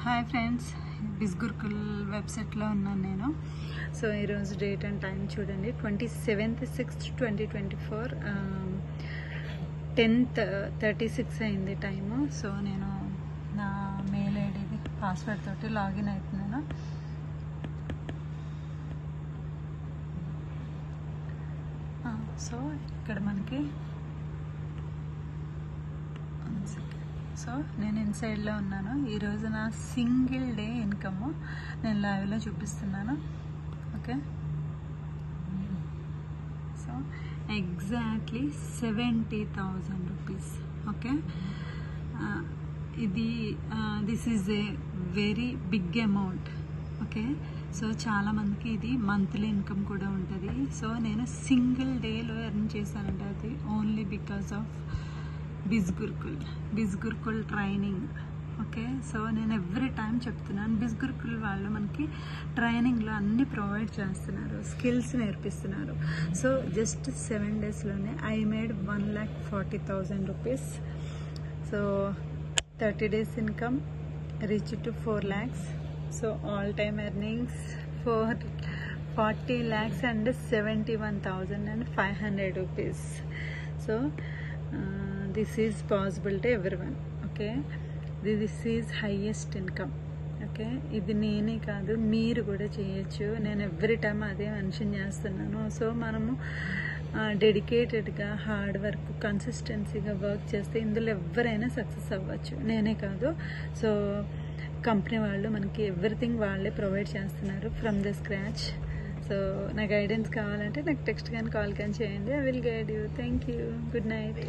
Hi friends, బిస్గురుకుల్ వెబ్సైట్లో ఉన్నాను నేను. సో ఈరోజు డేట్ అండ్ టైం చూడండి, 27/6/2024 10:36 అయింది టైము. సో నేను నా మెయిల్ ఐడిది పాస్వర్డ్ తోటి లాగిన్ అవుతున్నాను. సో ఇక్కడ మనకి సో నేను ఇన్సైడ్లో ఉన్నాను. ఈరోజు నా సింగిల్ డే ఇన్కమ్ నేను లైవ్లో చూపిస్తున్నాను. Okay, so exactly 70,000 rupees. Okay, ఇది this is a very big amount. Okay, so చాలామందికి ఇది మంత్లీ ఇన్కమ్ కూడా ఉంటుంది. సో నేను సింగిల్ డేలో ఎర్న్ చేశానంటే అది only because of Bisgurukul training. Okay, so నేను ఎవ్రీ టైం చెప్తున్నాను, బిస్గురుకుల్ వాళ్ళు మనకి ట్రైనింగ్లో అన్నీ ప్రొవైడ్ చేస్తున్నారు, స్కిల్స్ నేర్పిస్తున్నారు. సో జస్ట్ 7 డేస్లోనే I made 1,40,000 rupees. So 30 days income reach to 4 lakhs. So all time earnings 40 lakhs and 71,500 rupees. So this is possible to everyone. Okay, this is highest income. Okay, ఇది నేనే కాదు, మీరు కూడా చేయొచ్చు. నేను every time అదే mention చేస్తున్నాను. So మనము డెడికేటెడ్గా హార్డ్ వర్క్ కన్సిస్టెన్సీగా వర్క్ చేస్తే ఇందులో ఎవరైనా సక్సెస్ అవ్వచ్చు, నేనే కాదు. సో కంపెనీ వాళ్ళు మనకి ఎవ్రీథింగ్ వాళ్ళే ప్రొవైడ్ చేస్తున్నారు ఫ్రమ్ ద స్క్రాచ్. సో నా గైడెన్స్ కావాలంటే నాకు టెక్స్ట్ కానీ కాల్ కానీ చేయండి. I will guide you. Thank you. Good night.